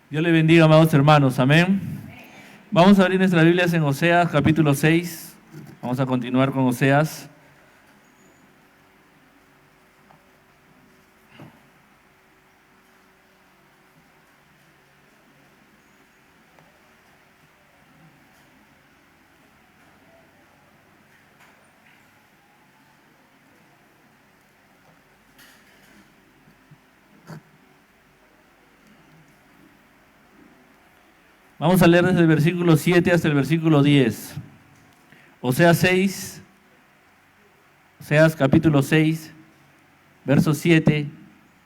Dios le bendiga, amados hermanos. Amén. Vamos a abrir nuestras Biblias en Oseas, capítulo 6. Vamos a continuar con Oseas. Vamos a leer desde el versículo 7 hasta el versículo 10. Oseas capítulo 6, verso 7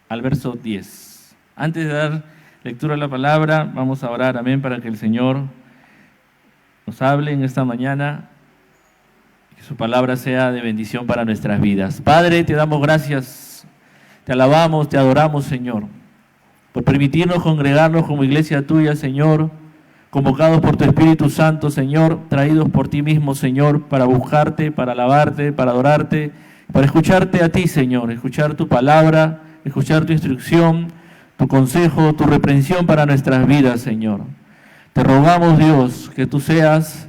al verso 10. Antes de dar lectura a la palabra, vamos a orar, amén, para que el Señor nos hable en esta mañana, que su palabra sea de bendición para nuestras vidas. Padre, te damos gracias, te alabamos, te adoramos, Señor, por permitirnos congregarnos como iglesia tuya, Señor, convocados por tu Espíritu Santo, Señor, traídos por ti mismo, Señor, para buscarte, para alabarte, para adorarte, para escucharte a ti, Señor, escuchar tu palabra, escuchar tu instrucción, tu consejo, tu reprensión para nuestras vidas, Señor. Te rogamos, Dios, que tú seas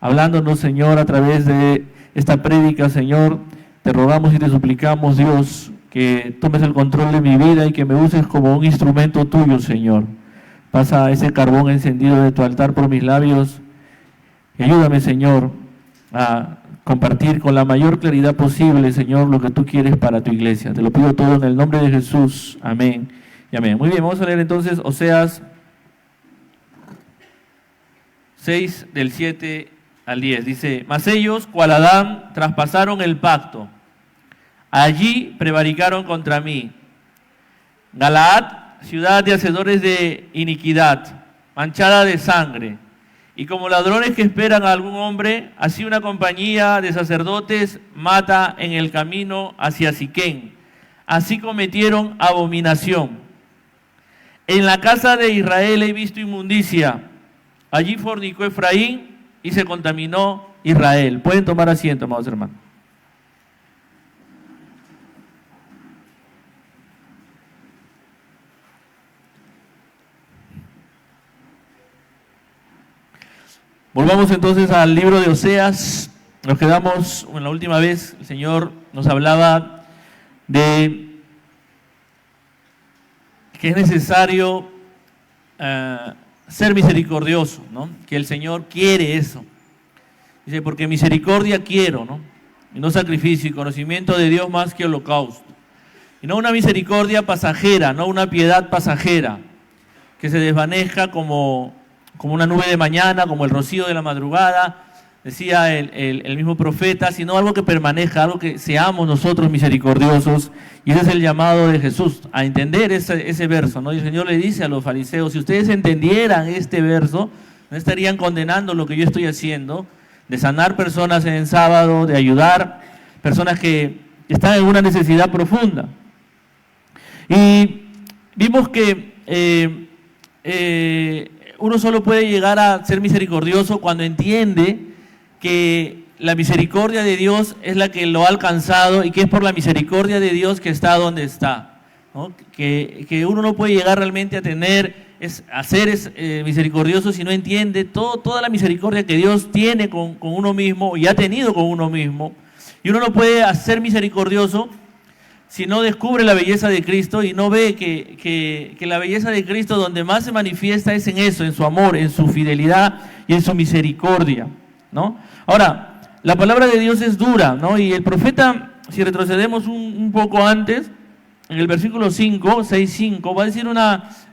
hablándonos, Señor, a través de esta prédica, Señor. Te rogamos y te suplicamos, Dios, que tomes el control de mi vida y que me uses como un instrumento tuyo, Señor. Pasa ese carbón encendido de tu altar por mis labios y ayúdame, Señor, a compartir con la mayor claridad posible, Señor, lo que tú quieres para tu iglesia. Te lo pido todo en el nombre de Jesús. Amén y amén. Muy bien, vamos a leer entonces Oseas 6 del 7 al 10. Dice: Mas ellos, cual Adán, traspasaron el pacto. Allí prevaricaron contra mí. Galaad, ciudad de hacedores de iniquidad, manchada de sangre, y como ladrones que esperan a algún hombre, así una compañía de sacerdotes mata en el camino hacia Siquén. Así cometieron abominación. En la casa de Israel he visto inmundicia. Allí fornicó Efraín y se contaminó Israel. Pueden tomar asiento, amados hermanos. Volvamos entonces al libro de Oseas. Nos quedamos, la última vez el Señor nos hablaba de que es necesario ser misericordioso, ¿no? Que el Señor quiere eso. Dice, porque misericordia quiero, ¿no? Y no sacrificio, y conocimiento de Dios más que holocausto. Y no una misericordia pasajera, no una piedad pasajera, que se desvanezca como una nube de mañana, como el rocío de la madrugada, decía el mismo profeta, sino algo que permanezca, algo que seamos nosotros misericordiosos. Y ese es el llamado de Jesús, a entender ese verso, ¿no? Y el Señor le dice a los fariseos, si ustedes entendieran este verso, no estarían condenando lo que yo estoy haciendo, de sanar personas en sábado, de ayudar personas que están en una necesidad profunda. Y vimos que uno solo puede llegar a ser misericordioso cuando entiende que la misericordia de Dios es la que lo ha alcanzado y que es por la misericordia de Dios que está donde está, ¿no? Que uno no puede llegar realmente a ser misericordioso si no entiende toda la misericordia que Dios tiene con uno mismo y ha tenido con uno mismo. Y uno no puede ser misericordioso si no descubre la belleza de Cristo y no ve que la belleza de Cristo donde más se manifiesta es en eso, en su amor, en su fidelidad y en su misericordia, ¿no? Ahora, la palabra de Dios es dura, ¿no? Y el profeta, si retrocedemos un poco antes, en el versículo 6:5, va a decir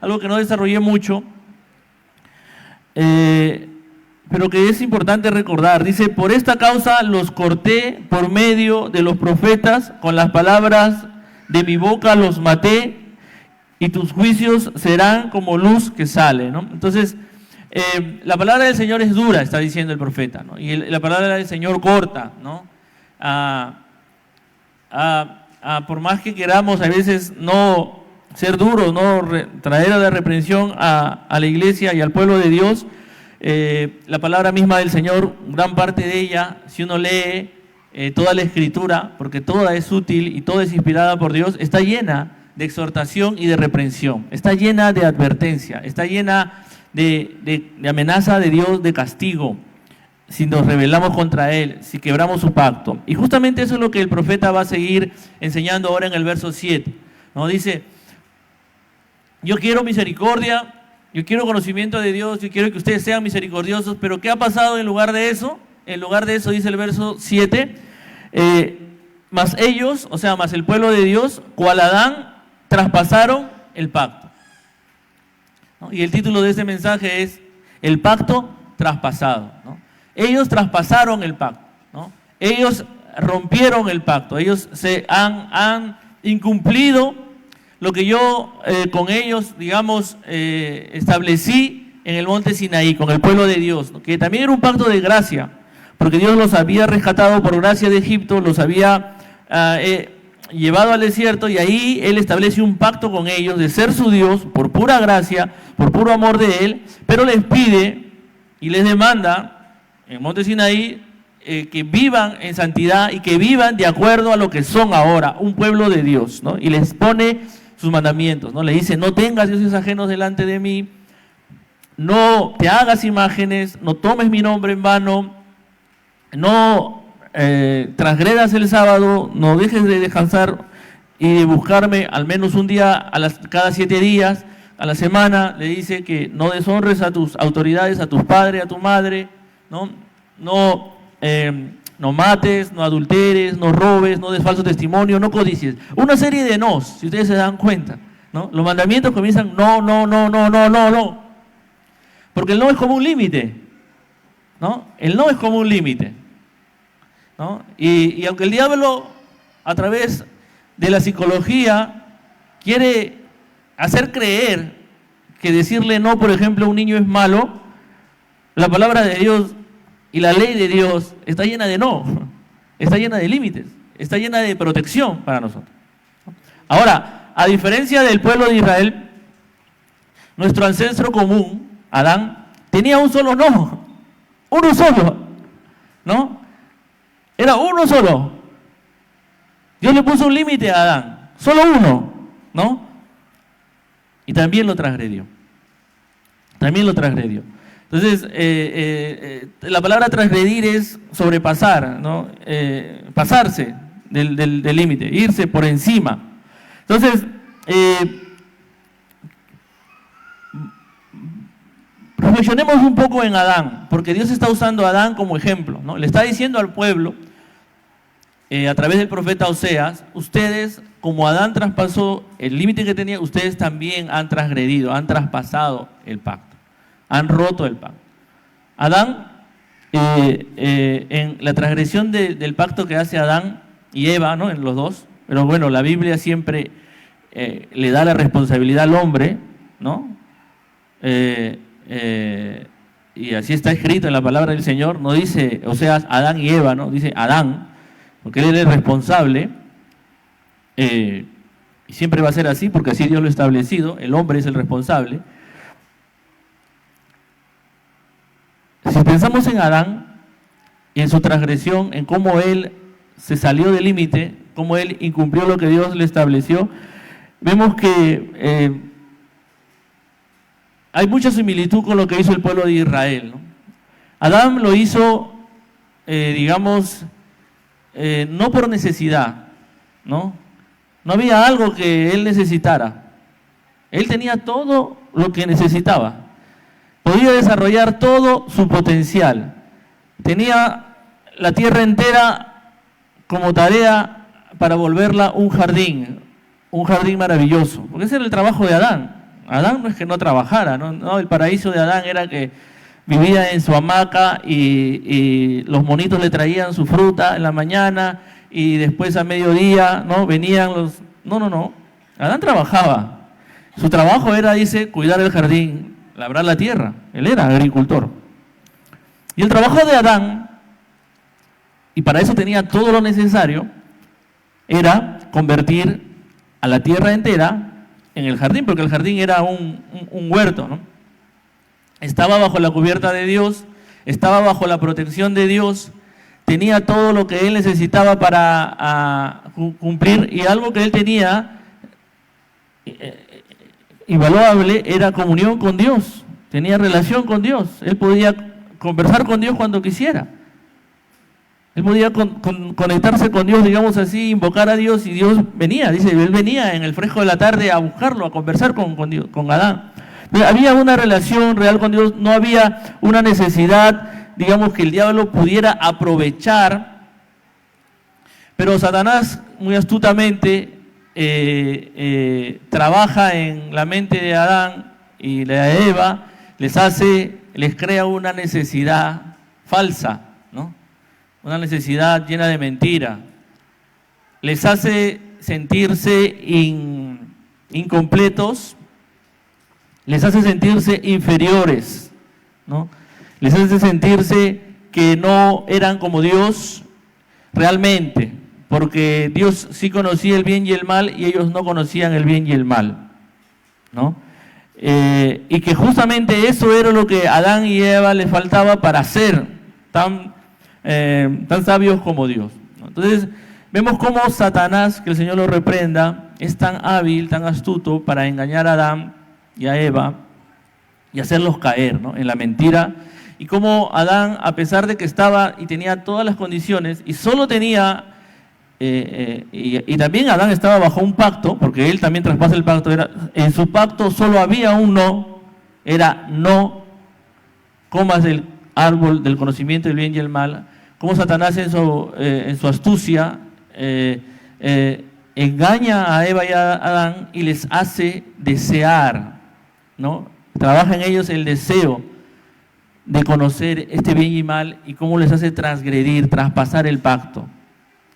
algo que no desarrollé mucho, pero que es importante recordar. Dice, por esta causa los corté por medio de los profetas, con las palabras de mi boca los maté, y tus juicios serán como luz que sale, ¿no? Entonces, la palabra del Señor es dura, está diciendo el profeta, ¿no? Y la palabra del Señor corta, ¿no? Por más que queramos a veces no ser duros, no traer a la reprensión a la iglesia y al pueblo de Dios, la palabra misma del Señor, gran parte de ella, si uno lee toda la Escritura, porque toda es útil y toda es inspirada por Dios, está llena de exhortación y de reprensión. Está llena de advertencia, está llena de amenaza de Dios, de castigo, si nos rebelamos contra Él, si quebramos su pacto. Y justamente eso es lo que el profeta va a seguir enseñando ahora en el verso 7. ¿No? Dice, yo quiero misericordia, yo quiero conocimiento de Dios, yo quiero que ustedes sean misericordiosos, pero ¿qué ha pasado en lugar de eso? En lugar de eso dice el verso 7, mas ellos, o sea, más el pueblo de Dios, cual Adán, traspasaron el pacto. ¿No? Y el título de este mensaje es el pacto traspasado. ¿No? Ellos traspasaron el pacto, ¿no? Ellos rompieron el pacto, ellos se han incumplido lo que yo con ellos, digamos, establecí en el monte Sinaí, con el pueblo de Dios, ¿no? Que también era un pacto de gracia, porque Dios los había rescatado por gracia de Egipto, los había llevado al desierto, y ahí Él establece un pacto con ellos de ser su Dios por pura gracia, por puro amor de Él, pero les pide y les demanda en el monte Sinaí que vivan en santidad y que vivan de acuerdo a lo que son ahora, un pueblo de Dios, ¿no? Y les pone sus mandamientos, ¿no? Le dice, no tengas dioses ajenos delante de mí, no te hagas imágenes, no tomes mi nombre en vano, no transgredas el sábado, no dejes de descansar y de buscarme al menos un día cada 7 días a la semana. Le dice que no deshonres a tus autoridades, a tus padres, a tu madre, no mates, no adulteres, no robes, no des falso testimonio, no codicies. Una serie de nos, si ustedes se dan cuenta, ¿no? Los mandamientos comienzan no. Porque el no es como un límite, ¿no? El no es como un límite, ¿no? Y aunque el diablo, a través de la psicología, quiere hacer creer que decirle no, por ejemplo, a un niño es malo, la palabra de Dios y la ley de Dios está llena de no, está llena de límites, está llena de protección para nosotros. Ahora, a diferencia del pueblo de Israel, nuestro ancestro común, Adán, tenía un solo no, uno solo, ¿no? Era uno solo. Dios le puso un límite a Adán, solo uno, ¿no? Y también lo transgredió. También lo transgredió. Entonces, la palabra transgredir es sobrepasar, ¿no? Pasarse del límite, irse por encima. Entonces, reflexionemos un poco en Adán, porque Dios está usando a Adán como ejemplo, ¿no? Le está diciendo al pueblo, a través del profeta Oseas, ustedes, como Adán traspasó el límite que tenía, ustedes también han transgredido, han traspasado el pacto, han roto el pacto. Adán, en la transgresión del pacto que hace Adán y Eva, ¿no? En los dos, pero bueno, la Biblia siempre le da la responsabilidad al hombre, ¿no? Y así está escrito en la palabra del Señor, no dice, o sea, Adán y Eva, ¿no? Dice Adán, porque él es el responsable, y siempre va a ser así, porque así Dios lo ha establecido, el hombre es el responsable. Si pensamos en Adán y en su transgresión, en cómo él se salió del límite, cómo él incumplió lo que Dios le estableció, vemos que hay mucha similitud con lo que hizo el pueblo de Israel, ¿no? Adán lo hizo, digamos, no por necesidad, ¿no? No había algo que él necesitara. Él tenía todo lo que necesitaba. Podía desarrollar todo su potencial. Tenía la tierra entera como tarea para volverla un jardín maravilloso. Porque ese era el trabajo de Adán. Adán no es que no trabajara, ¿no? El paraíso de Adán era que vivía en su hamaca y los monitos le traían su fruta en la mañana y después a mediodía, ¿no? Venían los... No. Adán trabajaba. Su trabajo era, dice, cuidar el jardín, labrar la tierra. Él era agricultor. Y el trabajo de Adán, y para eso tenía todo lo necesario, era convertir a la tierra entera en el jardín, porque el jardín era un huerto, ¿no? Estaba bajo la cubierta de Dios, estaba bajo la protección de Dios, tenía todo lo que él necesitaba para cumplir, y algo que él tenía invaluable era comunión con Dios, tenía relación con Dios, él podía conversar con Dios cuando quisiera. Él podía conectarse con Dios, digamos así, invocar a Dios y Dios venía, dice, él venía en el fresco de la tarde a buscarlo, a conversar con Dios, con Adán. Pero había una relación real con Dios, no había una necesidad, digamos, que el diablo pudiera aprovechar, pero Satanás muy astutamente trabaja en la mente de Adán y de Eva, les crea una necesidad falsa, ¿no? Una necesidad llena de mentira, les hace sentirse incompletos, les hace sentirse inferiores, ¿no? Les hace sentirse que no eran como Dios realmente, porque Dios sí conocía el bien y el mal y ellos no conocían el bien y el mal, ¿no? Y que justamente eso era lo que a Adán y Eva les faltaba para ser tan sabios como Dios, ¿no? Entonces vemos cómo Satanás, que el Señor lo reprenda, es tan hábil, tan astuto para engañar a Adán y a Eva y hacerlos caer, ¿no?, en la mentira, y cómo Adán, a pesar de que estaba y tenía todas las condiciones y solo tenía y también Adán estaba bajo un pacto, porque él también traspasa el pacto, en su pacto solo había un no, era no comas del árbol del conocimiento del bien y el mal. Como Satanás en su astucia engaña a Eva y a Adán y les hace desear, ¿no? Trabaja en ellos el deseo de conocer este bien y mal y cómo les hace transgredir, traspasar el pacto,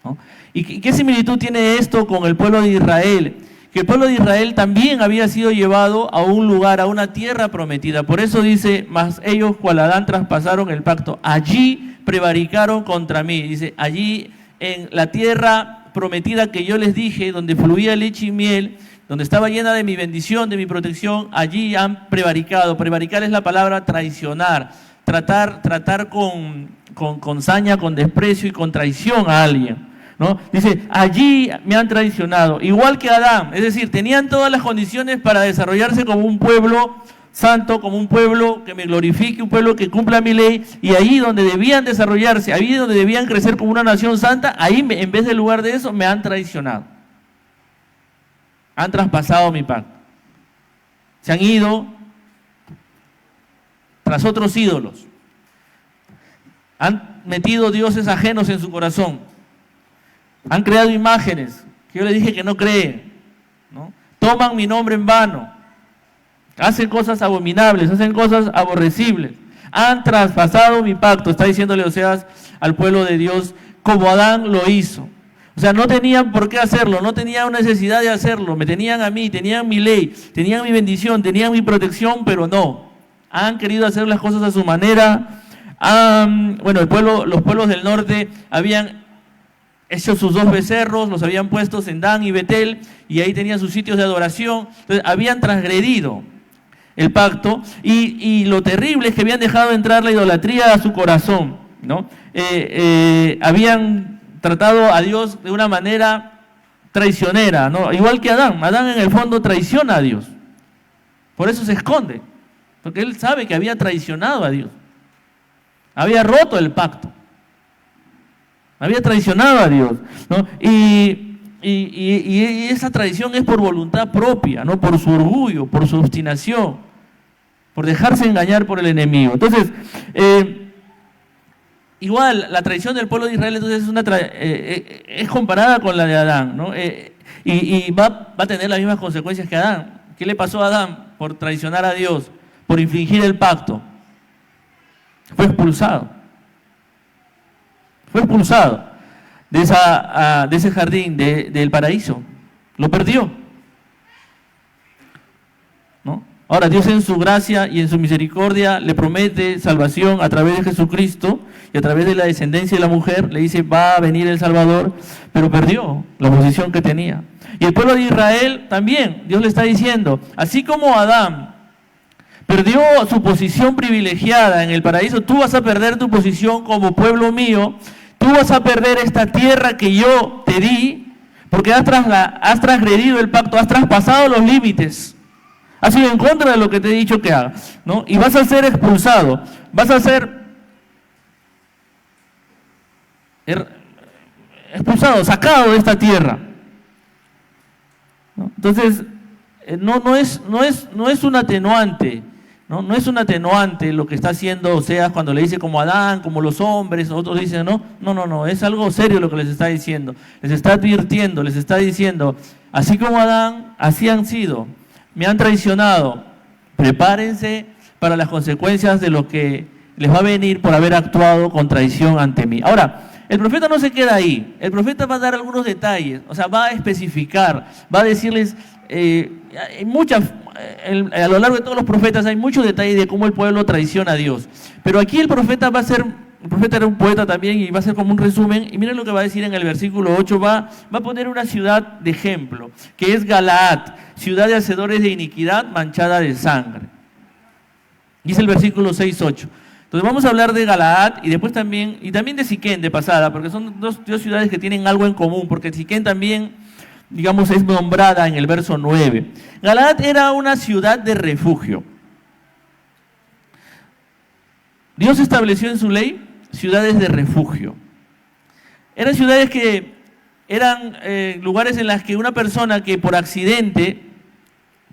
¿no? ¿Y qué similitud tiene esto con el pueblo de Israel? Que el pueblo de Israel también había sido llevado a un lugar, a una tierra prometida. Por eso dice, mas ellos cual Adán traspasaron el pacto, allí prevaricaron contra mí. Dice, allí en la tierra prometida que yo les dije, donde fluía leche y miel, donde estaba llena de mi bendición, de mi protección, allí han prevaricado. Prevaricar es la palabra traicionar, tratar con saña, con desprecio y con traición a alguien, ¿no? Dice, allí me han traicionado, igual que Adán, es decir, tenían todas las condiciones para desarrollarse como un pueblo santo, como un pueblo que me glorifique, un pueblo que cumpla mi ley, y ahí donde debían desarrollarse, ahí donde debían crecer como una nación santa, ahí en vez del lugar de eso me han traicionado, han traspasado mi pacto, se han ido tras otros ídolos, han metido dioses ajenos en su corazón, han creado imágenes que yo les dije que no creen, ¿no? Toman mi nombre en vano, hacen cosas abominables, hacen cosas aborrecibles, han traspasado mi pacto, está diciéndole Oseas al pueblo de Dios, como Adán lo hizo. O sea, no tenían por qué hacerlo, no tenían necesidad de hacerlo, me tenían a mí, tenían mi ley, tenían mi bendición, tenían mi protección, pero no, han querido hacer las cosas a su manera. Los pueblos del norte habían hecho sus dos becerros, los habían puesto en Dan y Betel, y ahí tenían sus sitios de adoración. Entonces habían transgredido el pacto, y lo terrible es que habían dejado entrar la idolatría a su corazón, ¿no? Habían tratado a Dios de una manera traicionera, ¿no? Igual que Adán. Adán en el fondo traiciona a Dios, por eso se esconde, porque él sabe que había traicionado a Dios, había roto el pacto, había traicionado a Dios, ¿no? Y esa traición es por voluntad propia, ¿no? Por su orgullo, por su obstinación, por dejarse engañar por el enemigo. Entonces, igual, la traición del pueblo de Israel entonces es comparada con la de Adán, ¿no? Y va a tener las mismas consecuencias que Adán. ¿Qué le pasó a Adán por traicionar a Dios, por infringir el pacto? Fue expulsado. Fue expulsado de ese jardín, del paraíso. Lo perdió, ¿no? Ahora, Dios en su gracia y en su misericordia le promete salvación a través de Jesucristo y a través de la descendencia de la mujer. Le dice, va a venir el Salvador, pero perdió la posición que tenía. Y el pueblo de Israel también, Dios le está diciendo, así como Adán perdió su posición privilegiada en el paraíso, tú vas a perder tu posición como pueblo mío. Tú vas a perder esta tierra que yo te di, Porque has transgredido el pacto, has traspasado los límites. Has ido en contra de lo que te he dicho que hagas, ¿no? Y vas a ser expulsado, vas a ser expulsado, sacado de esta tierra, ¿no? Entonces, no es un atenuante, ¿no? No es un atenuante lo que está haciendo Oseas cuando le dice como Adán, como los hombres, otros dicen no, es algo serio lo que les está diciendo, les está advirtiendo, les está diciendo, así como Adán, así han sido, me han traicionado, prepárense para las consecuencias de lo que les va a venir por haber actuado con traición ante mí. Ahora, el profeta no se queda ahí, el profeta va a dar algunos detalles, o sea, va a especificar, va a decirles, hay muchas, a lo largo de todos los profetas hay muchos detalles de cómo el pueblo traiciona a Dios, pero aquí el profeta era un poeta también y va a ser como un resumen, y miren lo que va a decir en el versículo 8, va a poner una ciudad de ejemplo, que es Galaad, ciudad de hacedores de iniquidad manchada de sangre. Dice el versículo 6-8. Entonces vamos a hablar de Galaad y después también de Siquén de pasada, porque son dos ciudades que tienen algo en común, porque Siquén también, digamos, es nombrada en el verso 9. Galaad era una ciudad de refugio. Dios estableció en su ley ciudades de refugio. Eran ciudades que eran lugares en las que una persona que por accidente,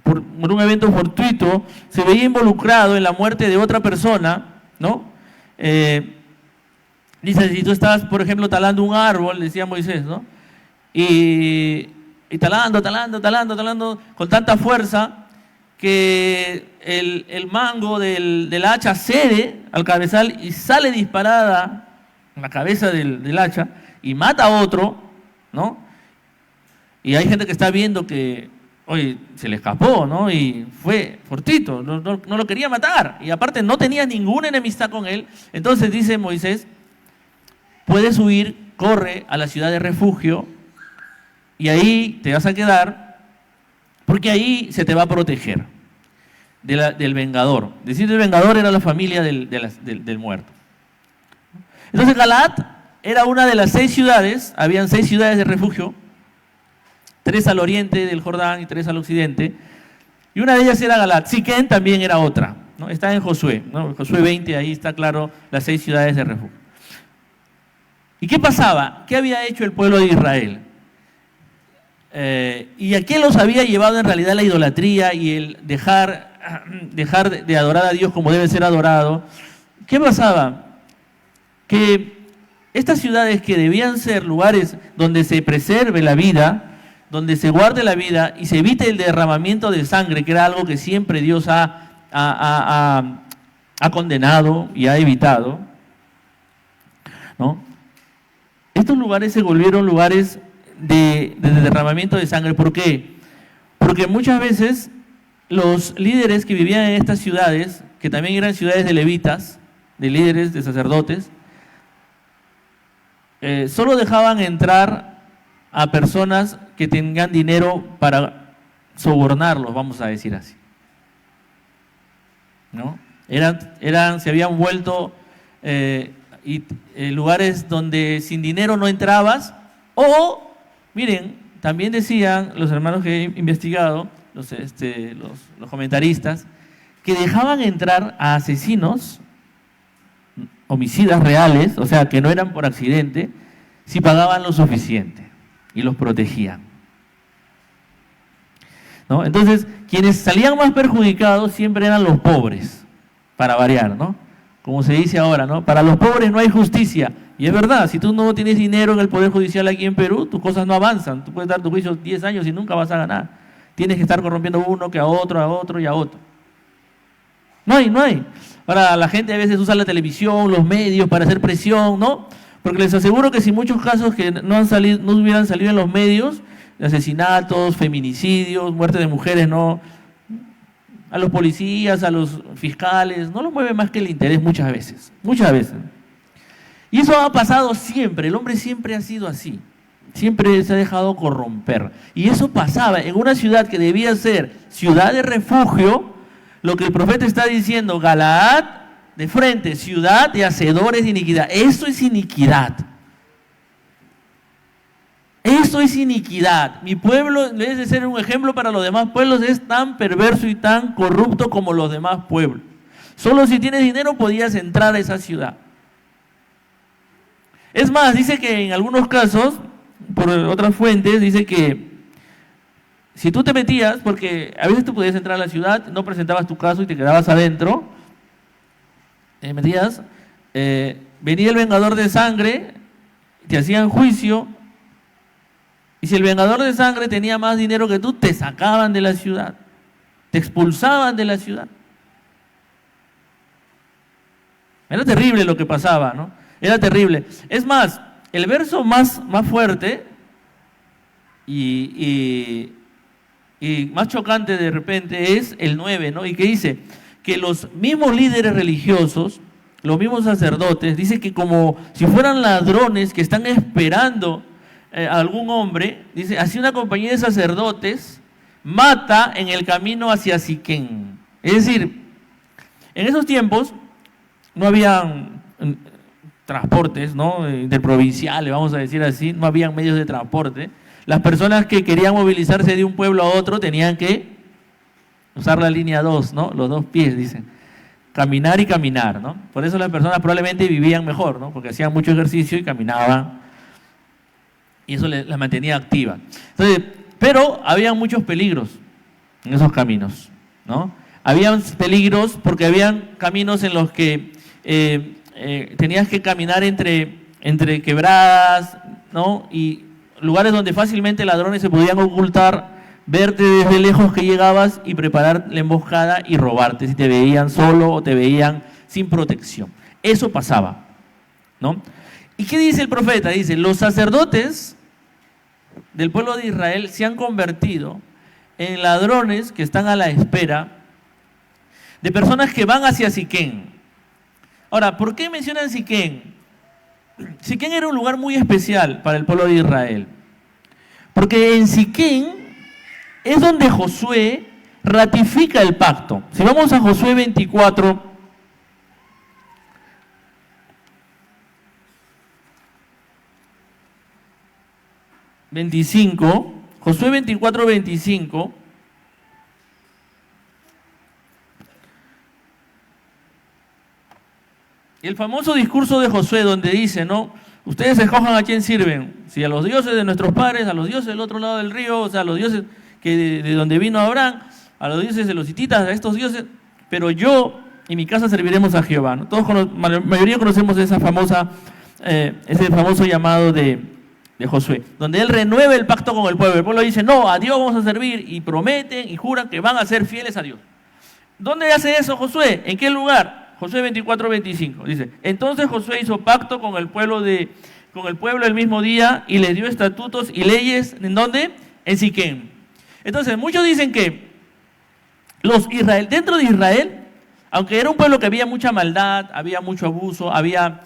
por un evento fortuito, se veía involucrado en la muerte de otra persona, ¿no? Dice, si tú estás, por ejemplo, talando un árbol, decía Moisés, ¿no? Y talando con tanta fuerza que el mango del hacha cede al cabezal y sale disparada en la cabeza del hacha y mata a otro, ¿no? Y hay gente que está viendo que, oye, se le escapó, ¿no? Y fue fortuito, no lo quería matar. Y aparte no tenía ninguna enemistad con él. Entonces dice Moisés, puedes huir, corre a la ciudad de refugio y ahí te vas a quedar porque ahí se te va a proteger del vengador. Decir el vengador era la familia del muerto. Entonces Galaad era una de las 6 ciudades, habían 6 ciudades de refugio, 3 al oriente del Jordán y 3 al occidente, y una de ellas era Galaad. Siquén también era otra, ¿no? Está en Josué, ¿no? Josué 20, ahí está claro las 6 ciudades de refugio. ¿Y qué pasaba? ¿Qué había hecho el pueblo de Israel? ¿Y a qué los había llevado en realidad la idolatría y el dejar de adorar a Dios como debe ser adorado? ¿Qué pasaba? Que estas ciudades que debían ser lugares donde se preserve la vida, donde se guarde la vida y se evite el derramamiento de sangre, que era algo que siempre Dios ha condenado y ha evitado, ¿no? Estos lugares se volvieron lugares de derramamiento de sangre. ¿Por qué? Porque muchas veces los líderes que vivían en estas ciudades, que también eran ciudades de levitas, de líderes, de sacerdotes, solo dejaban entrar a personas que tengan dinero para sobornarlos, vamos a decir así, ¿no? Se habían vuelto lugares donde sin dinero no entrabas, o, miren, también decían los hermanos que he investigado, los comentaristas, que dejaban entrar a asesinos, homicidas reales, o sea, que no eran por accidente, si pagaban lo suficiente y los protegían, ¿no? Entonces, quienes salían más perjudicados siempre eran los pobres, para variar, ¿no? Como se dice ahora, ¿no? Para los pobres no hay justicia. Y es verdad, si tú no tienes dinero en el Poder Judicial aquí en Perú, tus cosas no avanzan. Tú puedes dar tu juicio 10 años y nunca vas a ganar. Tienes que estar corrompiendo uno que a otro y a otro. No hay. Ahora, la gente a veces usa la televisión, los medios para hacer presión, ¿no? Porque les aseguro que si muchos casos que no hubieran salido en los medios, asesinatos, feminicidios, muertes de mujeres, no, a los policías, a los fiscales, no los mueve más que el interés muchas veces. Y eso ha pasado siempre, el hombre siempre ha sido así, siempre se ha dejado corromper. Y eso pasaba en una ciudad que debía ser ciudad de refugio, lo que el profeta está diciendo, Galaad, de frente, ciudad de hacedores de iniquidad. Eso es iniquidad. Esto es iniquidad. Mi pueblo, en vez de ser un ejemplo para los demás pueblos, es tan perverso y tan corrupto como los demás pueblos. Solo si tienes dinero podías entrar a esa ciudad. Es más, dice que en algunos casos, por otras fuentes, dice que si tú te metías, porque a veces tú podías entrar a la ciudad, no presentabas tu caso y te quedabas adentro, te metías, venía el vengador de sangre, te hacían juicio, y si el vengador de sangre tenía más dinero que tú, te sacaban de la ciudad, te expulsaban de la ciudad. Era terrible lo que pasaba, ¿no? Era terrible. Es más, el verso más fuerte y más chocante de repente es el 9, ¿no? Y que dice que los mismos líderes religiosos, los mismos sacerdotes, dice que como si fueran ladrones que están esperando a algún hombre, dice, así una compañía de sacerdotes mata en el camino hacia Siquén. Es decir, en esos tiempos no habían transportes, ¿no? Interprovinciales, vamos a decir así, no habían medios de transporte. Las personas que querían movilizarse de un pueblo a otro tenían que usar la línea 2, ¿no? Los dos pies, dicen. Caminar y caminar, ¿no? Por eso las personas probablemente vivían mejor, ¿no? Porque hacían mucho ejercicio y caminaban. Y eso las mantenía activas. Entonces, pero había muchos peligros en esos caminos, ¿no? Habían peligros porque habían caminos en los que tenías que caminar entre quebradas, ¿no? Y lugares donde fácilmente ladrones se podían ocultar, verte desde lejos que llegabas y preparar la emboscada y robarte si te veían solo o te veían sin protección. Eso pasaba, ¿no? ¿Y qué dice el profeta? Dice, los sacerdotes del pueblo de Israel se han convertido en ladrones que están a la espera de personas que van hacia Siquén. Ahora, ¿por qué mencionan Siquén? Siquén era un lugar muy especial para el pueblo de Israel, porque en Siquén es donde Josué ratifica el pacto. Si vamos a Josué 24, Josué 24, 25, el famoso discurso de Josué donde dice, ¿no? Ustedes escojan a quién sirven, si a los dioses de nuestros padres, a los dioses del otro lado del río, o sea, a los dioses de donde vino Abraham, a los dioses de los hititas, a estos dioses, pero yo y mi casa serviremos a Jehová, ¿no? Todos, la mayoría conocemos ese famoso llamado de Josué, donde él renueva el pacto con el pueblo. El pueblo dice, no, a Dios vamos a servir, y prometen y juran que van a ser fieles a Dios. ¿Dónde hace eso Josué? ¿En qué lugar? Josué 24, 25, dice, entonces Josué hizo pacto con el pueblo el mismo día y le dio estatutos y leyes, ¿en dónde? En Siquén. Entonces, muchos dicen que dentro de Israel, aunque era un pueblo que había mucha maldad, había mucho abuso, había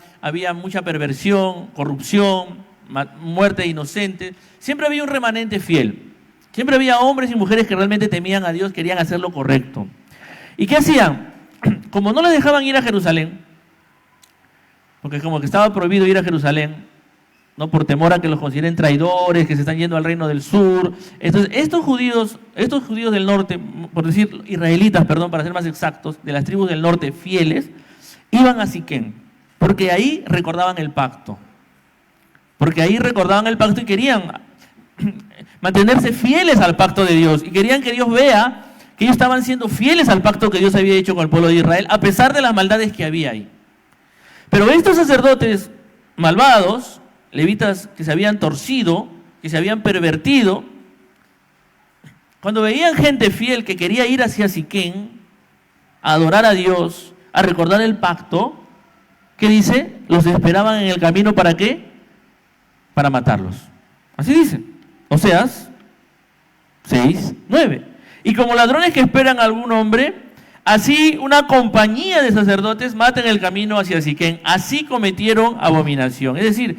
mucha perversión, corrupción, muerte de inocentes, siempre había un remanente fiel. Siempre había hombres y mujeres que realmente temían a Dios, querían hacer lo correcto. ¿Y qué hacían? Como no les dejaban ir a Jerusalén, porque como que estaba prohibido ir a Jerusalén, ¿no? Por temor a que los consideren traidores, que se están yendo al reino del sur. Entonces, estos judíos del norte, por decir israelitas, perdón, para ser más exactos, de las tribus del norte fieles, iban a Siquén, porque ahí recordaban el pacto. Porque ahí recordaban el pacto y querían mantenerse fieles al pacto de Dios, y querían que Dios vea que ellos estaban siendo fieles al pacto que Dios había hecho con el pueblo de Israel, a pesar de las maldades que había ahí. Pero estos sacerdotes malvados, levitas que se habían torcido, que se habían pervertido, cuando veían gente fiel que quería ir hacia Siquén, a adorar a Dios, a recordar el pacto, ¿qué dice? Los esperaban en el camino, ¿para qué? Para matarlos. Así dice. Oseas 6, 9. Y como ladrones que esperan a algún hombre, así una compañía de sacerdotes matan el camino hacia Siquén. Así cometieron abominación. Es decir,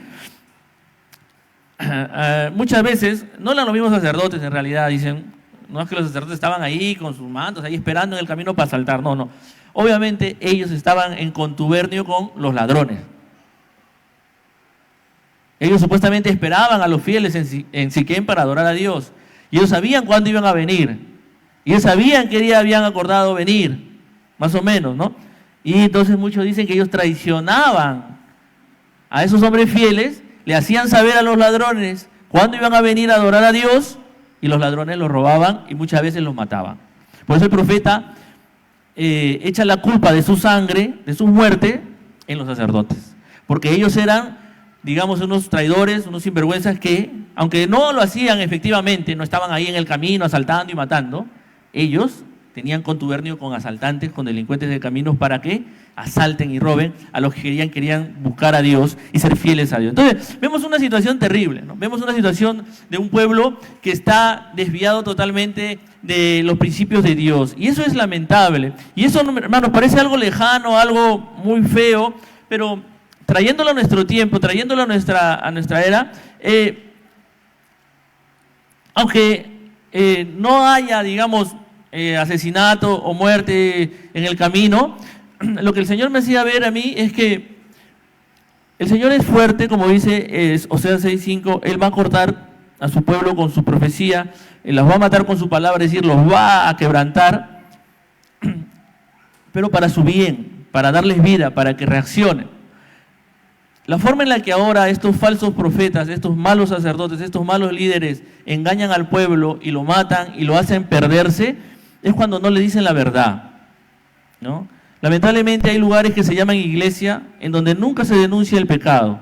muchas veces, no eran los mismos sacerdotes en realidad, dicen, no es que los sacerdotes estaban ahí con sus mantos, ahí esperando en el camino para saltar, no. Obviamente ellos estaban en contubernio con los ladrones. Ellos supuestamente esperaban a los fieles en Siquem para adorar a Dios. Y ellos sabían cuándo iban a venir. Y ellos sabían qué día habían acordado venir, más o menos, ¿no? Y entonces muchos dicen que ellos traicionaban a esos hombres fieles, le hacían saber a los ladrones cuándo iban a venir a adorar a Dios, y los ladrones los robaban y muchas veces los mataban. Por eso el profeta echa la culpa de su sangre, de su muerte, en los sacerdotes. Porque ellos eran, digamos, unos traidores, unos sinvergüenzas que, aunque no lo hacían efectivamente, no estaban ahí en el camino asaltando y matando, ellos tenían contubernio con asaltantes, con delincuentes de caminos para que asalten y roben a los que querían buscar a Dios y ser fieles a Dios. Entonces, vemos una situación terrible, ¿no? Vemos una situación de un pueblo que está desviado totalmente de los principios de Dios. Y eso es lamentable. Y eso, hermanos, parece algo lejano, algo muy feo, pero trayéndolo a nuestro tiempo, trayéndolo a nuestra era, aunque no haya, digamos, asesinato o muerte en el camino, lo que el Señor me hacía ver a mí es que el Señor es fuerte, como dice Oseas 6:5, Él va a cortar a su pueblo con su profecía, los va a matar con su palabra, es decir, los va a quebrantar, pero para su bien, para darles vida, para que reaccionen. La forma en la que ahora estos falsos profetas, estos malos sacerdotes, estos malos líderes engañan al pueblo y lo matan y lo hacen perderse, es cuando no le dicen la verdad, ¿no? Lamentablemente hay lugares que se llaman iglesia en donde nunca se denuncia el pecado,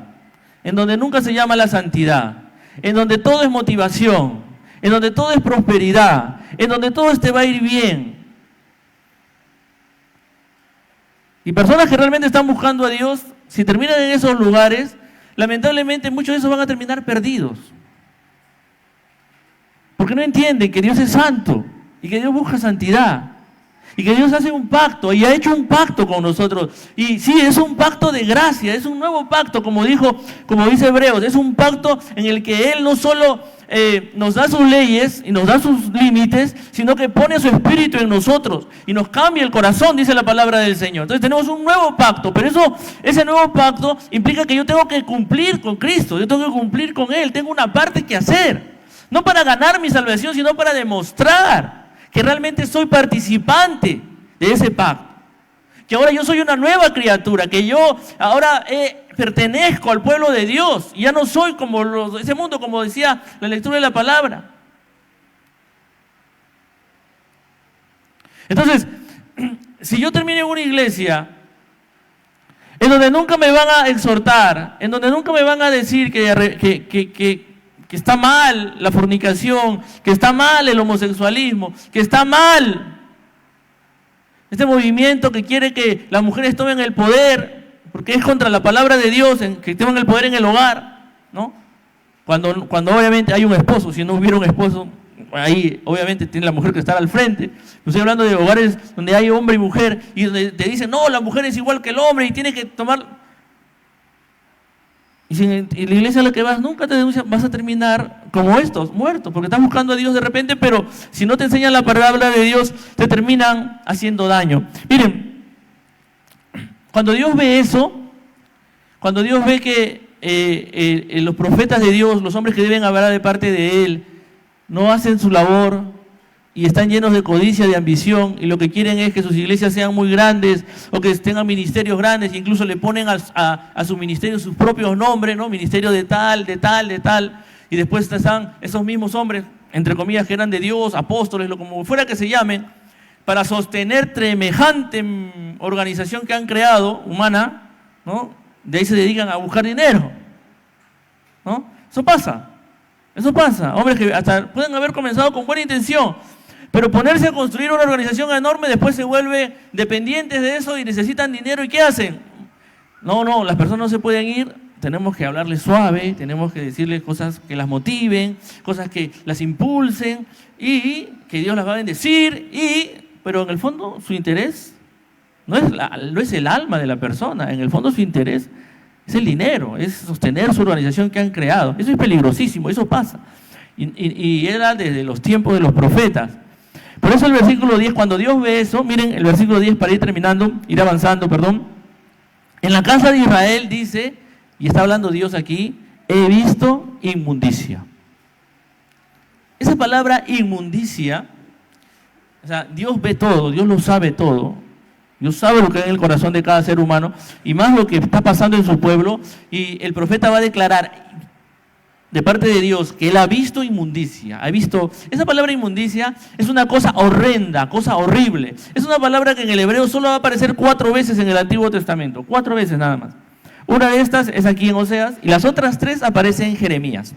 en donde nunca se llama la santidad, en donde todo es motivación, en donde todo es prosperidad, en donde todo te va a ir bien. Y personas que realmente están buscando a Dios, si terminan en esos lugares, lamentablemente muchos de esos van a terminar perdidos. Porque no entienden que Dios es santo y que Dios busca santidad. Y que Dios hace un pacto y ha hecho un pacto con nosotros. Y sí, es un pacto de gracia, es un nuevo pacto, como dice Hebreos, es un pacto en el que Él no solo nos da sus leyes y nos da sus límites, sino que pone su espíritu en nosotros y nos cambia el corazón, dice la palabra del Señor. Entonces tenemos un nuevo pacto, pero ese nuevo pacto implica que yo tengo que cumplir con Cristo, yo tengo que cumplir con Él, tengo una parte que hacer. No para ganar mi salvación, sino para demostrar que realmente soy participante de ese pacto, que ahora yo soy una nueva criatura, que yo ahora pertenezco al pueblo de Dios, y ya no soy como ese mundo, como decía la lectura de la palabra. Entonces, si yo termino en una iglesia en donde nunca me van a exhortar, en donde nunca me van a decir que está mal la fornicación, que está mal el homosexualismo, que está mal este movimiento que quiere que las mujeres tomen el poder, porque es contra la palabra de Dios, que tomen el poder en el hogar, ¿no? Cuando obviamente hay un esposo, si no hubiera un esposo, ahí obviamente tiene la mujer que estar al frente. Estoy hablando de hogares donde hay hombre y mujer, y donde te dicen, no, la mujer es igual que el hombre y tiene que tomar... Y si en la iglesia a la que vas nunca te denuncian, vas a terminar como estos, muertos, porque estás buscando a Dios de repente, pero si no te enseñan la palabra de Dios, te terminan haciendo daño. Miren, cuando Dios ve eso, cuando Dios ve que los profetas de Dios, los hombres que deben hablar de parte de Él, no hacen su labor y están llenos de codicia, de ambición, y lo que quieren es que sus iglesias sean muy grandes o que tengan ministerios grandes, e incluso le ponen a su ministerio sus propios nombres, ¿no? Ministerio de tal, de tal, de tal, y después están esos mismos hombres, entre comillas, que eran de Dios, apóstoles, como fuera que se llamen, para sostener semejante organización que han creado, humana, ¿no? De ahí se dedican a buscar dinero, ¿no? Eso pasa, hombres que hasta pueden haber comenzado con buena intención, pero ponerse a construir una organización enorme, después se vuelve dependientes de eso y necesitan dinero. ¿Y qué hacen? No, las personas no se pueden ir, tenemos que hablarles suave, tenemos que decirles cosas que las motiven, cosas que las impulsen y que Dios las va a bendecir, pero en el fondo su interés no es el alma de la persona, en el fondo su interés es el dinero, es sostener su organización que han creado. Eso es peligrosísimo, eso pasa. Y era desde los tiempos de los profetas. Por eso el versículo 10, cuando Dios ve eso, miren el versículo 10 para ir avanzando, en la casa de Israel dice, y está hablando Dios aquí, he visto inmundicia. Esa palabra inmundicia, o sea, Dios ve todo, Dios lo sabe todo. Dios sabe lo que hay en el corazón de cada ser humano y más lo que está pasando en su pueblo. Y el profeta va a declarar de parte de Dios que él ha visto inmundicia. Ha visto, esa palabra inmundicia es una cosa horrenda, cosa horrible. Es una palabra que en el hebreo solo va a aparecer 4 veces en el Antiguo Testamento. 4 veces nada más. Una de estas es aquí en Oseas y las otras 3 aparecen en Jeremías.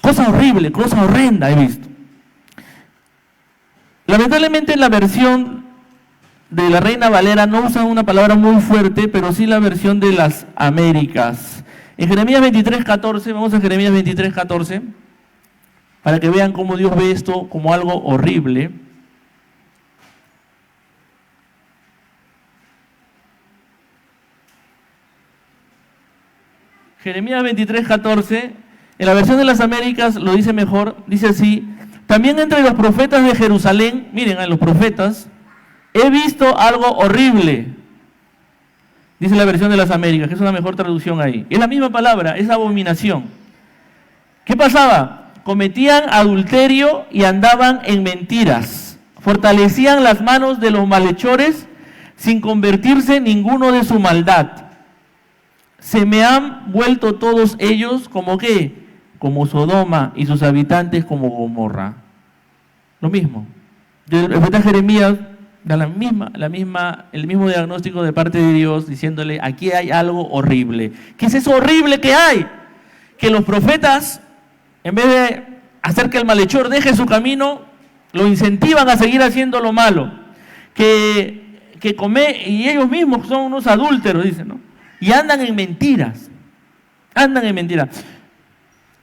Cosa horrible, cosa horrenda he visto. Lamentablemente en la versión de la Reina Valera no usan una palabra muy fuerte, pero sí la versión de las Américas. En Jeremías 23:14, vamos a Jeremías 23:14, para que vean cómo Dios ve esto como algo horrible. Jeremías 23:14, en la versión de las Américas lo dice mejor, dice así: también entre los profetas de Jerusalén, miren a los profetas, he visto algo horrible. Dice la versión de las Américas, que es una mejor traducción ahí. Es la misma palabra, es abominación. ¿Qué pasaba? Cometían adulterio y andaban en mentiras. Fortalecían las manos de los malhechores sin convertirse ninguno de su maldad. Se me han vuelto todos ellos como ¿qué? Como Sodoma y sus habitantes como Gomorra. Lo mismo. El profeta Jeremías da el mismo diagnóstico de parte de Dios, diciéndole, aquí hay algo horrible. ¿Qué es eso horrible que hay? Que los profetas, en vez de hacer que el malhechor deje su camino, lo incentivan a seguir haciendo lo malo. Que come, y ellos mismos son unos adúlteros, dicen, ¿no? Y andan en mentiras. Andan en mentiras.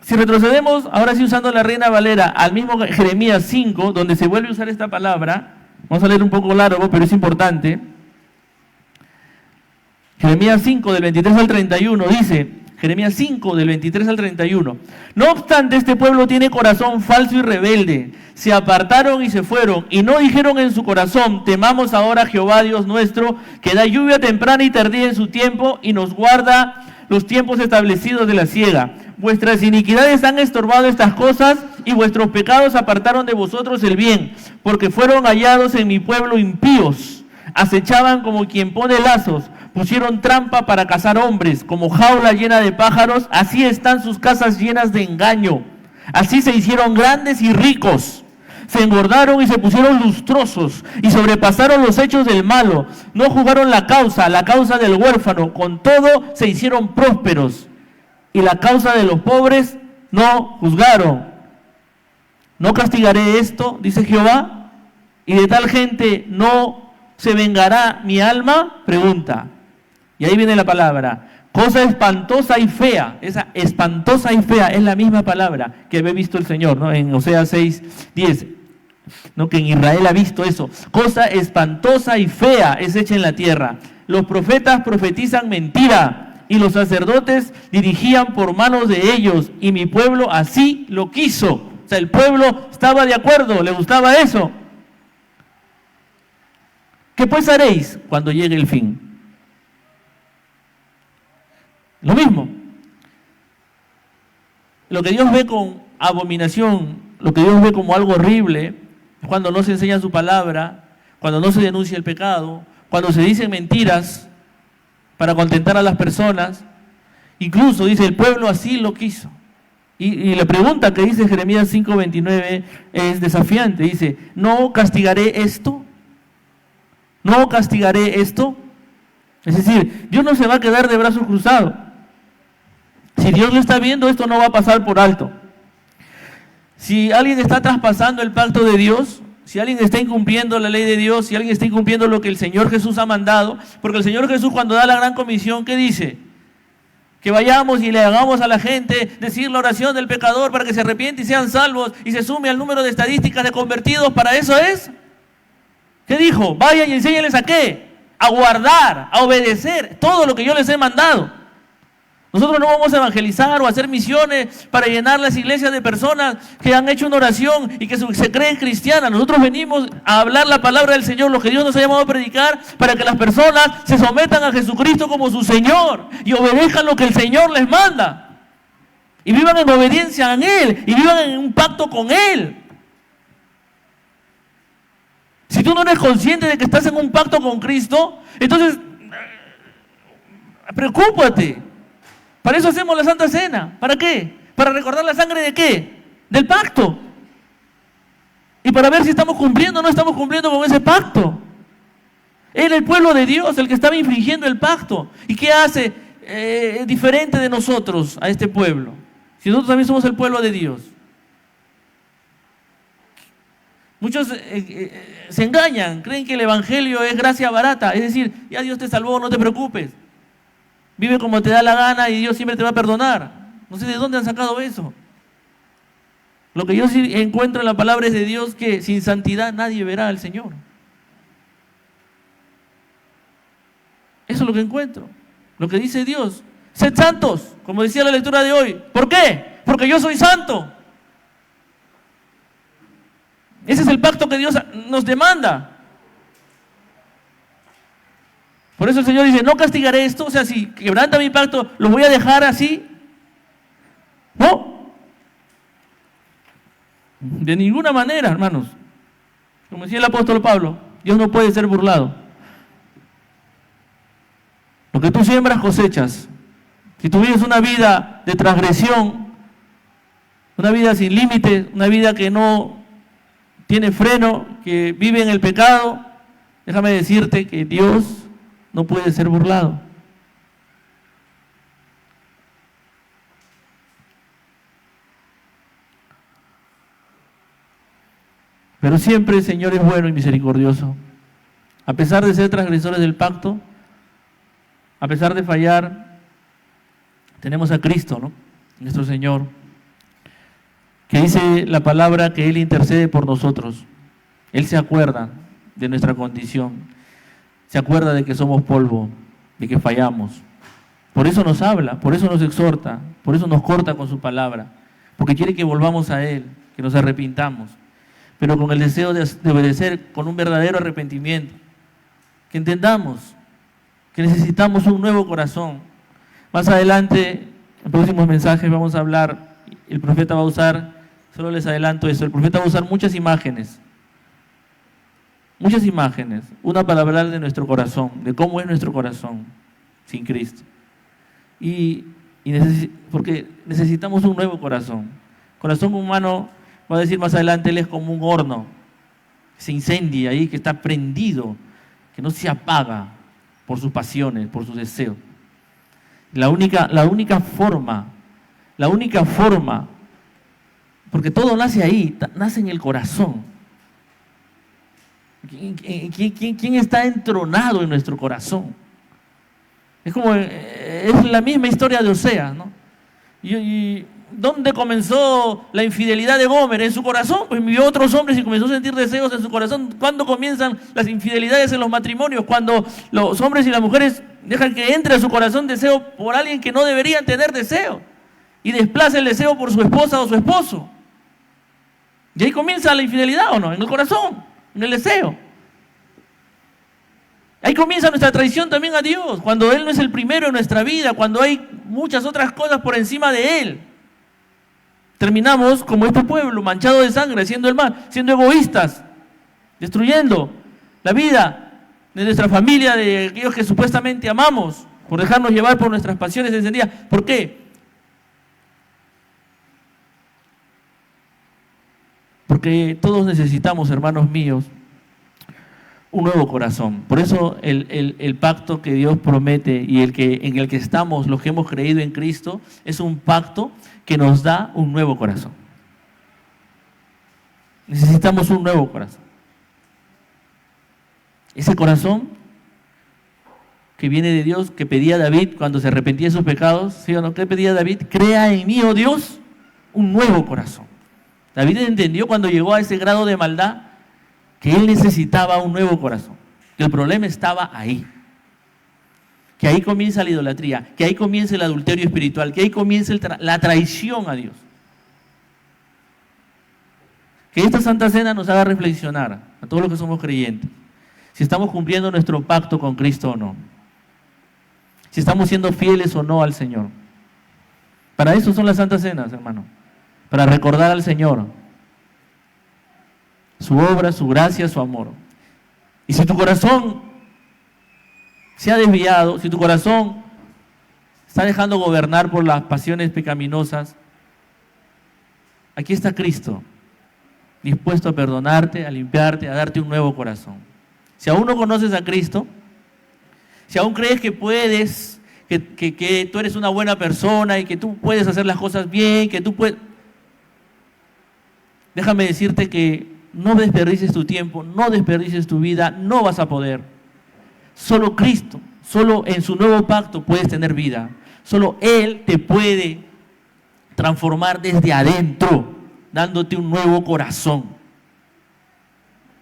Si retrocedemos, ahora sí usando la Reina Valera, al mismo Jeremías 5, donde se vuelve a usar esta palabra, vamos a leer un poco largo, pero es importante. Jeremías 5, del 23 al 31, dice, Jeremías 5, del 23 al 31, no obstante, este pueblo tiene corazón falso y rebelde, se apartaron y se fueron, y no dijeron en su corazón, temamos ahora a Jehová Dios nuestro, que da lluvia temprana y tardía en su tiempo, y nos guarda los tiempos establecidos de la siega. Vuestras iniquidades han estorbado estas cosas, y vuestros pecados apartaron de vosotros el bien, porque fueron hallados en mi pueblo impíos. Acechaban como quien pone lazos, pusieron trampa para cazar hombres, como jaula llena de pájaros, así están sus casas llenas de engaño. Así se hicieron grandes y ricos, se engordaron y se pusieron lustrosos, y sobrepasaron los hechos del malo. No jugaron la causa del huérfano, con todo se hicieron prósperos, y la causa de los pobres no juzgaron. No castigaré esto, dice Jehová, y de tal gente no se vengará mi alma, pregunta. Y ahí viene la palabra, cosa espantosa y fea. Esa espantosa y fea es la misma palabra que había visto el Señor, ¿no? En Oseas 6:10, ¿no? Que en Israel ha visto eso. Cosa espantosa y fea es hecha en la tierra. Los profetas profetizan mentira, y los sacerdotes dirigían por manos de ellos, y mi pueblo así lo quiso. O sea, el pueblo estaba de acuerdo, le gustaba eso. ¿Qué pues haréis cuando llegue el fin? Lo mismo. Lo que Dios ve con abominación, lo que Dios ve como algo horrible, es cuando no se enseña su palabra, cuando no se denuncia el pecado, cuando se dicen mentiras para contentar a las personas. Incluso dice, el pueblo así lo quiso. Y la pregunta que dice Jeremías 5:29 es desafiante. Dice, ¿no castigaré esto? ¿No castigaré esto? Es decir, Dios no se va a quedar de brazos cruzados. Si Dios lo está viendo, esto no va a pasar por alto. Si alguien está traspasando el pacto de Dios, si alguien está incumpliendo la ley de Dios, si alguien está incumpliendo lo que el Señor Jesús ha mandado, porque el Señor Jesús cuando da la gran comisión, ¿qué dice? Que vayamos y le hagamos a la gente decir la oración del pecador para que se arrepiente y sean salvos y se sume al número de estadísticas de convertidos. ¿Para eso es? ¿Qué dijo? Vayan y enséñenles a qué, a guardar, a obedecer todo lo que yo les he mandado. Nosotros no vamos a evangelizar o a hacer misiones para llenar las iglesias de personas que han hecho una oración y que se creen cristianas. Nosotros venimos a hablar la palabra del Señor, lo que Dios nos ha llamado a predicar, para que las personas se sometan a Jesucristo como su Señor y obedezcan lo que el Señor les manda. Y vivan en obediencia a Él. Y vivan en un pacto con Él. Si tú no eres consciente de que estás en un pacto con Cristo, entonces preocúpate. Para eso hacemos la Santa Cena. ¿Para qué? Para recordar la sangre de qué? Del pacto. Y para ver si estamos cumpliendo o no estamos cumpliendo con ese pacto. Era el pueblo de Dios el que estaba infringiendo el pacto. ¿Y qué hace diferente de nosotros a este pueblo? Si nosotros también somos el pueblo de Dios. Muchos se engañan, creen que el evangelio es gracia barata. Es decir, ya Dios te salvó, no te preocupes. Vive como te da la gana y Dios siempre te va a perdonar. No sé de dónde han sacado eso. Lo que yo sí encuentro en la palabra es de Dios, que sin santidad nadie verá al Señor. Eso es lo que encuentro. Lo que dice Dios. Sed santos, como decía la lectura de hoy. ¿Por qué? Porque yo soy santo. Ese es el pacto que Dios nos demanda. Por eso el Señor dice, no castigaré esto. O sea, si quebranta mi pacto, ¿lo voy a dejar así? No. De ninguna manera, hermanos. Como decía el apóstol Pablo, Dios no puede ser burlado. Lo que tú siembras, cosechas. Si tú vives una vida de transgresión, una vida sin límites, una vida que no tiene freno, que vive en el pecado, déjame decirte que Dios no puede ser burlado. Pero siempre el Señor es bueno y misericordioso. A pesar de ser transgresores del pacto, a pesar de fallar, tenemos a Cristo, ¿no? Nuestro Señor, que dice la palabra que Él intercede por nosotros. Él se acuerda de nuestra condición, se acuerda de que somos polvo, de que fallamos. Por eso nos habla, por eso nos exhorta, por eso nos corta con su palabra, porque quiere que volvamos a Él, que nos arrepintamos, pero con el deseo de obedecer, con un verdadero arrepentimiento, que entendamos que necesitamos un nuevo corazón. Más adelante, en próximos mensajes vamos a hablar, el profeta va a usar, solo les adelanto eso, el profeta va a usar muchas imágenes, una para hablar de nuestro corazón, de cómo es nuestro corazón sin Cristo. Porque necesitamos un nuevo corazón. Corazón humano, va a decir más adelante, él es como un horno, que se incendia ahí, que está prendido, que no se apaga por sus pasiones, por sus deseos. La única forma, porque todo nace ahí, nace en el corazón. ¿Quién está entronado en nuestro corazón? Es la misma historia de Oseas, ¿no? Y ¿dónde comenzó la infidelidad de Gomer? En su corazón, pues vio otros hombres y comenzó a sentir deseos en su corazón. ¿Cuándo comienzan las infidelidades en los matrimonios? Cuando los hombres y las mujeres dejan que entre a su corazón deseo por alguien que no deberían tener deseo y desplaza el deseo por su esposa o su esposo. Y ahí comienza la infidelidad, ¿o no? En el corazón, en el deseo. Ahí comienza nuestra traición también a Dios, cuando Él no es el primero en nuestra vida, cuando hay muchas otras cosas por encima de Él. Terminamos como este pueblo, manchado de sangre, haciendo el mal, siendo egoístas, destruyendo la vida de nuestra familia, de aquellos que supuestamente amamos, por dejarnos llevar por nuestras pasiones encendidas. ¿Por qué? Porque todos necesitamos, hermanos míos, un nuevo corazón. Por eso el pacto que Dios promete y en el que estamos, los que hemos creído en Cristo, es un pacto que nos da un nuevo corazón. Necesitamos un nuevo corazón. Ese corazón que viene de Dios, que pedía David cuando se arrepentía de sus pecados, ¿sí o no? ¿Qué pedía David? Crea en mí, oh Dios, un nuevo corazón. David entendió cuando llegó a ese grado de maldad que él necesitaba un nuevo corazón, que el problema estaba ahí, que ahí comienza la idolatría, que ahí comienza el adulterio espiritual, que ahí comienza la traición a Dios. Que esta Santa Cena nos haga reflexionar a todos los que somos creyentes, si estamos cumpliendo nuestro pacto con Cristo o no, si estamos siendo fieles o no al Señor, Para eso son las Santas Cenas, hermano. Para recordar al Señor. Su obra, su gracia, su amor. Y si tu corazón se ha desviado, si tu corazón está dejando gobernar por las pasiones pecaminosas, aquí está Cristo, dispuesto a perdonarte, a limpiarte, a darte un nuevo corazón. Si aún no conoces a Cristo, si aún crees que puedes, que tú eres una buena persona y que tú puedes hacer las cosas bien, que tú puedes... Déjame decirte que no desperdicies tu tiempo, no desperdicies tu vida, no vas a poder. Solo Cristo, solo en su nuevo pacto puedes tener vida. Solo Él te puede transformar desde adentro, dándote un nuevo corazón.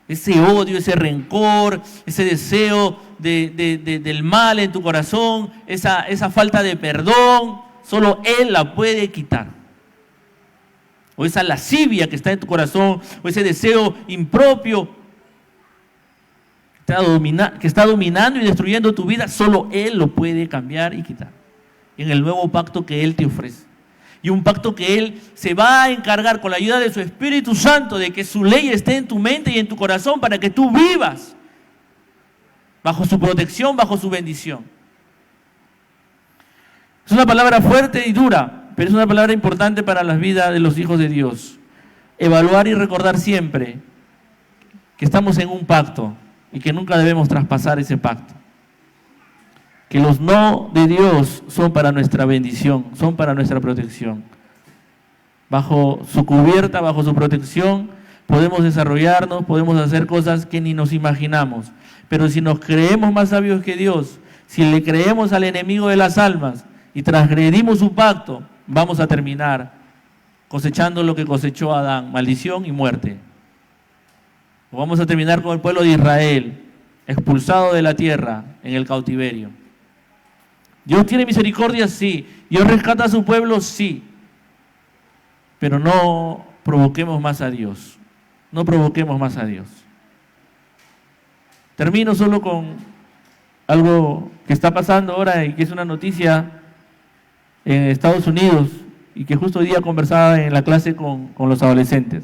Ese odio, ese rencor, ese deseo del mal en tu corazón, esa falta de perdón, solo Él la puede quitar. O esa lascivia que está en tu corazón, o ese deseo impropio que está dominando y destruyendo tu vida, solo Él lo puede cambiar y quitar. En el nuevo pacto que Él te ofrece. Y un pacto que Él se va a encargar con la ayuda de su Espíritu Santo de que su ley esté en tu mente y en tu corazón para que tú vivas bajo su protección, bajo su bendición. Es una palabra fuerte y dura, pero es una palabra importante para las vidas de los hijos de Dios. Evaluar y recordar siempre que estamos en un pacto y que nunca debemos traspasar ese pacto. Que los no de Dios son para nuestra bendición, son para nuestra protección. Bajo su cubierta, bajo su protección, podemos desarrollarnos, podemos hacer cosas que ni nos imaginamos. Pero si nos creemos más sabios que Dios, si le creemos al enemigo de las almas y transgredimos su pacto, vamos a terminar cosechando lo que cosechó Adán, maldición y muerte. O vamos a terminar con el pueblo de Israel, expulsado de la tierra en el cautiverio. Dios tiene misericordia, sí. Dios rescata a su pueblo, sí. Pero no provoquemos más a Dios. No provoquemos más a Dios. Termino solo con algo que está pasando ahora y que es una noticia en Estados Unidos y que justo hoy día conversaba en la clase con los adolescentes.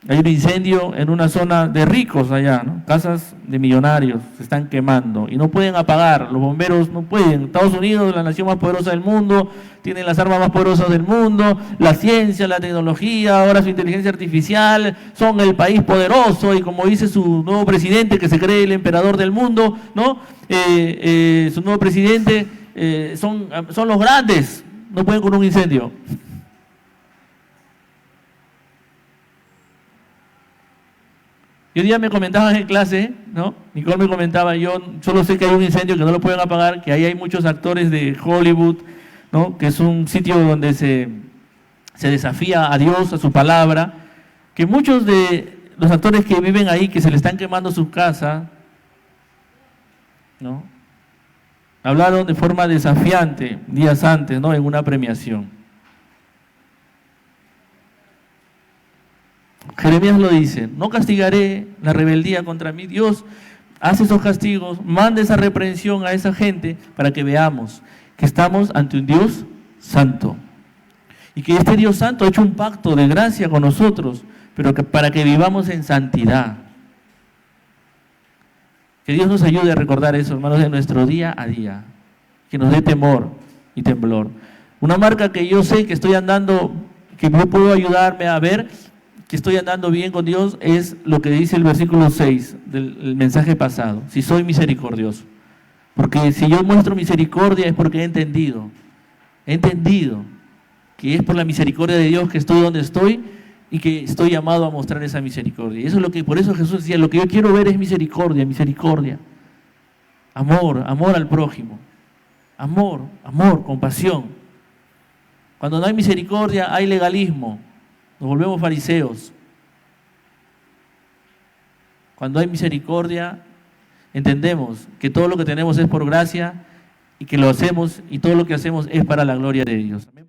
Hay un incendio en una zona de ricos allá, ¿no? Casas de millonarios se están quemando y no pueden apagar, los bomberos no pueden. Estados Unidos, la nación más poderosa del mundo, tiene las armas más poderosas del mundo, la ciencia, la tecnología, ahora su inteligencia artificial, son el país poderoso y como dice su nuevo presidente que se cree el emperador del mundo, ¿no? Su nuevo presidente son los grandes, no pueden con un incendio. Y hoy día me comentaban en clase, ¿no? Nicole me comentaba, yo solo sé que hay un incendio que no lo pueden apagar, que ahí hay muchos actores de Hollywood, ¿no? Que es un sitio donde se desafía a Dios, a su palabra, que muchos de los actores que viven ahí, que se le están quemando sus casas, ¿no? Hablaron de forma desafiante días antes, ¿no? En una premiación. Jeremías lo dice, no castigaré la rebeldía contra mí. Dios hace esos castigos, manda esa reprensión a esa gente para que veamos que estamos ante un Dios santo. Y que este Dios santo ha hecho un pacto de gracia con nosotros, pero que para que vivamos en santidad. Que Dios nos ayude a recordar eso, hermanos, de nuestro día a día. Que nos dé temor y temblor. Una marca que yo sé que estoy andando, que yo puedo ayudarme a ver que estoy andando bien con Dios, es lo que dice el versículo 6 del mensaje pasado. Si soy misericordioso. Porque si yo muestro misericordia es porque he entendido que es por la misericordia de Dios que estoy donde estoy y que estoy llamado a mostrar esa misericordia. Y eso es lo que, por eso Jesús decía, lo que yo quiero ver es misericordia, misericordia. Amor, amor al prójimo. Amor, amor, compasión. Cuando no hay misericordia, hay legalismo. Nos volvemos fariseos. Cuando hay misericordia, entendemos que todo lo que tenemos es por gracia y que lo hacemos y todo lo que hacemos es para la gloria de Dios. Amén.